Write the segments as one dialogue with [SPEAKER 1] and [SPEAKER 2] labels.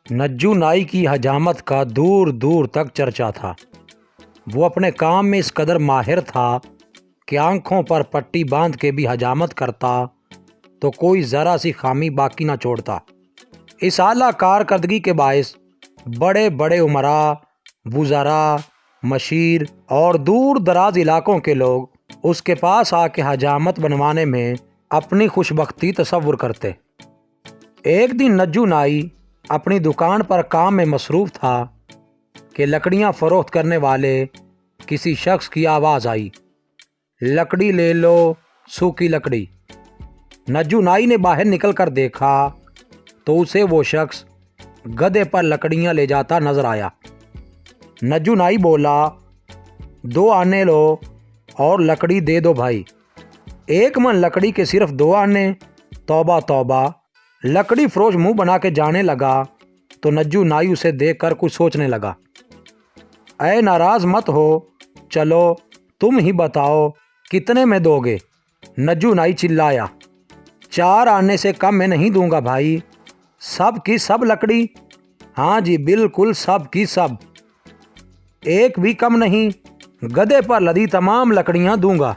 [SPEAKER 1] नज्जू नाई की हजामत का दूर दूर तक चर्चा था। वो अपने काम में इस कदर माहिर था कि आंखों पर पट्टी बांध के भी हजामत करता तो कोई ज़रा सी खामी बाकी ना छोड़ता। इस आला कारकर्दगी के बायस बड़े बड़े उमरा, वुज़रा, मशीर और दूर दराज इलाकों के लोग उसके पास आके हजामत बनवाने में अपनी खुशबख्ती तसव्वुर करते। एक दिन नज्जू नाई अपनी दुकान पर काम में मसरूफ़ था कि लकड़ियां फ़रोख्त करने वाले किसी शख्स की आवाज़ आई, लकड़ी ले लो, सूखी लकड़ी। नज्जू नाई ने बाहर निकल कर देखा तो उसे वो शख्स गधे पर लकड़ियां ले जाता नजर आया। नज्जू नाई बोला, 2 आने लो और लकड़ी दे दो भाई। 1 मन लकड़ी के सिर्फ 2 आने। तौबा तौबा। लकड़ी फरोश मुंह बना के जाने लगा तो नज्जू नाई उसे देखकर कुछ सोचने लगा। ऐ नाराज़ मत हो, चलो तुम ही बताओ कितने में दोगे। नज्जू नाई चिल्लाया, 4 आने से कम मैं नहीं दूंगा भाई। सब की सब लकड़ी? हाँ जी बिल्कुल सब की सब, एक भी कम नहीं। गधे पर लदी तमाम लकड़ियां दूंगा।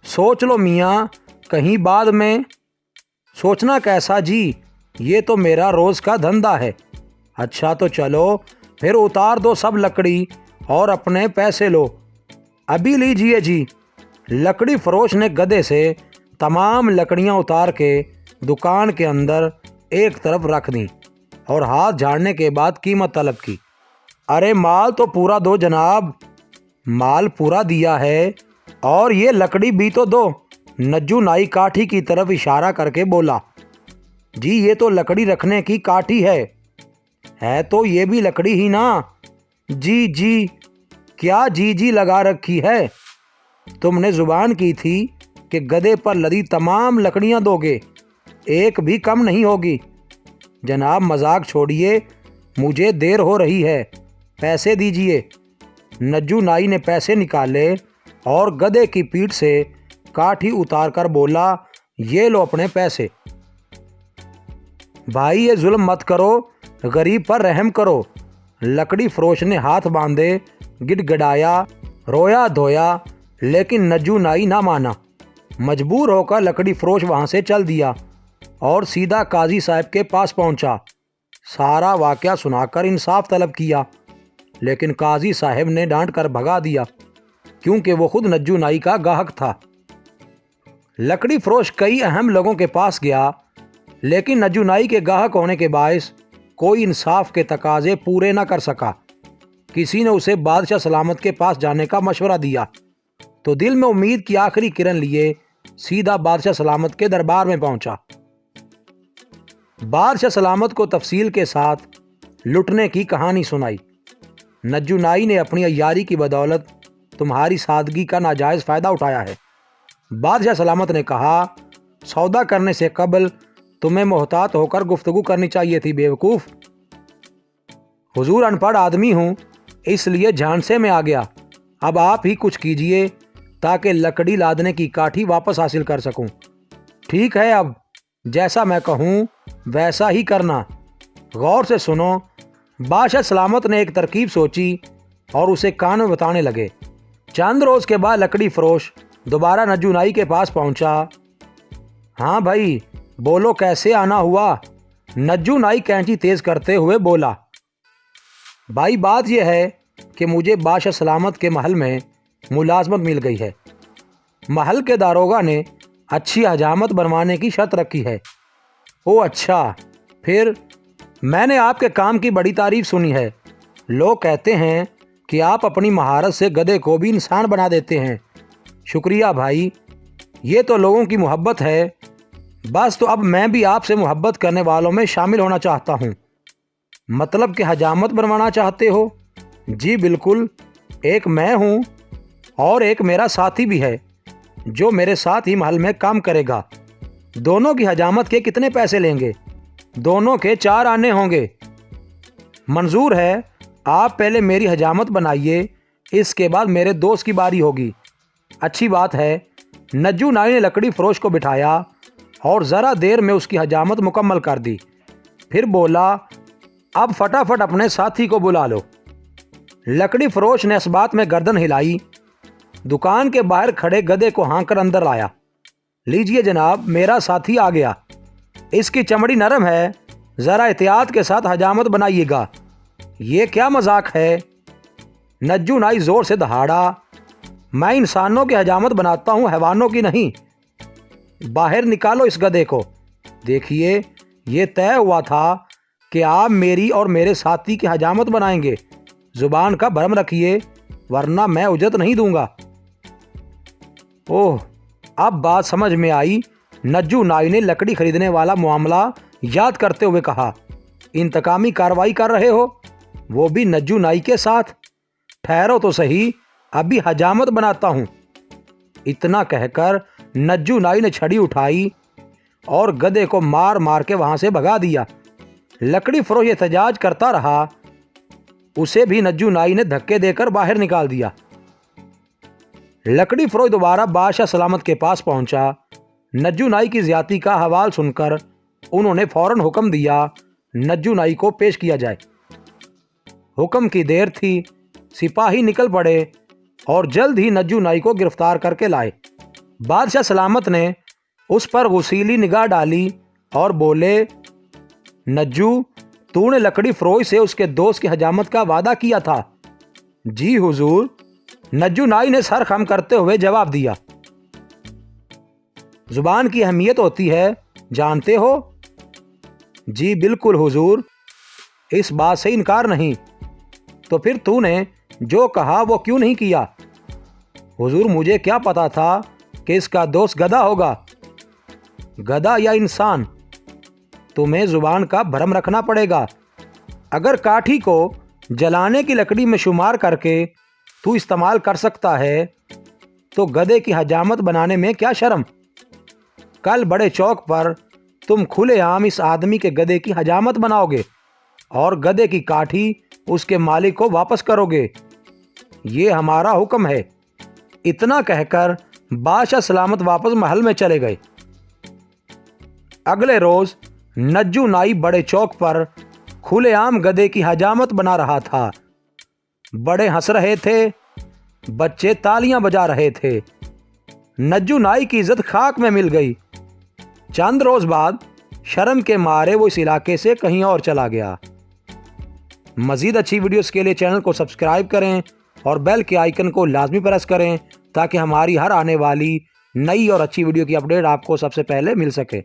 [SPEAKER 1] सोच लो मियाँ, कहीं बाद में। सोचना कैसा जी, ये तो मेरा रोज़ का धंधा है। अच्छा तो चलो फिर उतार दो सब लकड़ी और अपने पैसे लो। अभी लीजिए जी। लकड़ी फरोश ने गधे से तमाम लकड़ियां उतार के दुकान के अंदर एक तरफ रख दी और हाथ झाड़ने के बाद कीमत तलब की। अरे माल तो पूरा दो जनाब। माल पूरा दिया है और ये लकड़ी भी तो दो। नज्जू नाई काठी की तरफ इशारा करके बोला, जी ये तो लकड़ी रखने की काठी है तो ये भी लकड़ी ही ना। जी जी, क्या जी जी लगा रखी है? तुमने जुबान की थी कि गधे पर लदी तमाम लकड़ियां दोगे, एक भी कम नहीं होगी। जनाब मजाक छोड़िए, मुझे देर हो रही है, पैसे दीजिए। नज्जू नाई ने पैसे निकाले और गधे की पीठ से काठी उतार कर बोला, ये लो अपने पैसे। भाई ये जुल्म मत करो, गरीब पर रहम करो। लकड़ी फरोश ने हाथ बांधे, गिड़गिड़ाया, रोया धोया, लेकिन नज्जू नाई ना माना। मजबूर होकर लकड़ी फरोश वहाँ से चल दिया और सीधा काजी साहब के पास पहुँचा। सारा वाक़या सुनाकर इंसाफ तलब किया, लेकिन काजी साहब ने डांट कर भगा दिया क्योंकि वो खुद नज्जू नाई का गाहक था। लकड़ी फरोश कई अहम लोगों के पास गया, लेकिन नज्जू नाई के गाहक होने के बायस कोई इंसाफ के तकाजे पूरे ना कर सका। किसी ने उसे बादशाह सलामत के पास जाने का मशवरा दिया तो दिल में उम्मीद की आखिरी किरण लिए सीधा बादशाह सलामत के दरबार में पहुंचा। बादशाह सलामत को तफसील के साथ लुटने की कहानी सुनाई। नज्जू नाई ने अपनी अय्यारी की बदौलत तुम्हारी सादगी का नाजायज़ फ़ायदा उठाया है। बादशाह सलामत ने कहा, सौदा करने से कबल तुम्हें मोहतात होकर गुफ्तगू करनी चाहिए थी बेवकूफ़। हुजूर अनपढ़ आदमी हूँ, इसलिए झांसे में आ गया। अब आप ही कुछ कीजिए ताकि लकड़ी लादने की काठी वापस हासिल कर सकूं। ठीक है, अब जैसा मैं कहूँ वैसा ही करना। गौर से सुनो। बादशाह सलामत ने एक तरकीब सोची और उसे कान में बताने लगे। चंद रोज़ के बाद लकड़ी फरोश दोबारा नज्जू नाई के पास पहुंचा। हाँ भाई बोलो, कैसे आना हुआ? नज्जू नाई कैंची तेज करते हुए बोला, भाई बात यह है कि मुझे बादशाह सलामत के महल में मुलाजमत मिल गई है। महल के दारोगा ने अच्छी हजामत बनवाने की शर्त रखी है। ओ अच्छा, फिर? मैंने आपके काम की बड़ी तारीफ सुनी है। लोग कहते हैं कि आप अपनी महारत से गधे को भी इंसान बना देते हैं। शुक्रिया भाई, ये तो लोगों की मोहब्बत है। बस तो अब मैं भी आपसे मोहब्बत करने वालों में शामिल होना चाहता हूँ। मतलब कि हजामत बनवाना चाहते हो? जी बिल्कुल। एक मैं हूँ और एक मेरा साथी भी है जो मेरे साथ ही महल में काम करेगा। दोनों की हजामत के कितने पैसे लेंगे? दोनों के 4 आने होंगे। मंजूर है। आप पहले मेरी हजामत बनाइए, इसके बाद मेरे दोस्त की बारी होगी। अच्छी बात है। नज्जू नाई ने लकड़ी फरोश को बिठाया और ज़रा देर में उसकी हजामत मुकम्मल कर दी। फिर बोला, अब फटाफट अपने साथी को बुला लो। लकड़ी फरोश ने इस बात में गर्दन हिलाई। दुकान के बाहर खड़े गधे को हाँककर अंदर लाया। लीजिए जनाब, मेरा साथी आ गया। इसकी चमड़ी नरम है, ज़रा एहतियात के साथ हजामत बनाइएगा। ये क्या मजाक है? नज्जू नाई जोर से दहाड़ा। मैं इंसानों की हजामत बनाता हूँ, हैवानों की नहीं। बाहर निकालो इस गधे को। देखिए, ये तय हुआ था कि आप मेरी और मेरे साथी की हजामत बनाएंगे। जुबान का भरम रखिए, वरना मैं उजरत नहीं दूंगा। ओह, अब बात समझ में आई। नज्जू नाई ने लकड़ी खरीदने वाला मामला याद करते हुए कहा, इंतकामी कार्रवाई कर रहे हो, वो भी नज्जू नाई के साथ? ठहरो तो सही, अभी हजामत बनाता हूं। इतना कहकर नज्जू नाई ने छड़ी उठाई और गधे को मार मार के वहां से भगा दिया। लकड़ी फरोश एहतजाज करता रहा। उसे भी नज्जू नाई ने धक्के देकर बाहर निकाल दिया। लकड़ी फरोश दोबारा बादशाह सलामत के पास पहुंचा। नज्जू नाई की ज्यादती का हवाल सुनकर उन्होंने फौरन हुक्म दिया, नज्जू नाई को पेश किया जाए। हुक्म की देर थी। सिपाही निकल पड़े और जल्द ही नज्जू नाई को गिरफ्तार करके लाए। बादशाह सलामत ने उस पर गुसीली निगाह डाली और बोले, नज्जू, तूने लकड़ी फरोश से उसके दोस्त की हजामत का वादा किया था। जी हुजूर, नज्जू नाई ने सर खम करते हुए जवाब दिया। जुबान की अहमियत होती है, जानते हो? जी बिल्कुल हुजूर, इस बात से इनकार नहीं। तो फिर तूने जो कहा वो क्यों नहीं किया? हुजूर, मुझे क्या पता था कि इसका दोस्त गधा होगा। गधा या इंसान? तुम्हें जुबान का भरम रखना पड़ेगा। अगर काठी को जलाने की लकड़ी में शुमार करके तू इस्तेमाल कर सकता है, तो गधे की हजामत बनाने में क्या शर्म? कल बड़े चौक पर तुम खुलेआम इस आदमी के गधे की हजामत बनाओगे और गधे की काठी उसके मालिक को वापस करोगे। ये हमारा हुक्म है। इतना कहकर बादशाह सलामत वापस महल में चले गए। अगले रोज नज्जू नाई बड़े चौक पर खुलेआम गधे की हजामत बना रहा था। बड़े हंस रहे थे, बच्चे तालियां बजा रहे थे। नज्जू नाई की इज्जत खाक में मिल गई। चंद रोज बाद शर्म के मारे वो इस इलाके से कहीं और चला गया। मजीद अच्छी वीडियोस के लिए चैनल को सब्सक्राइब करें और बेल के आइकन को लाजमी प्रेस करें ताकि हमारी हर आने वाली नई और अच्छी वीडियो की अपडेट आपको सबसे पहले मिल सके।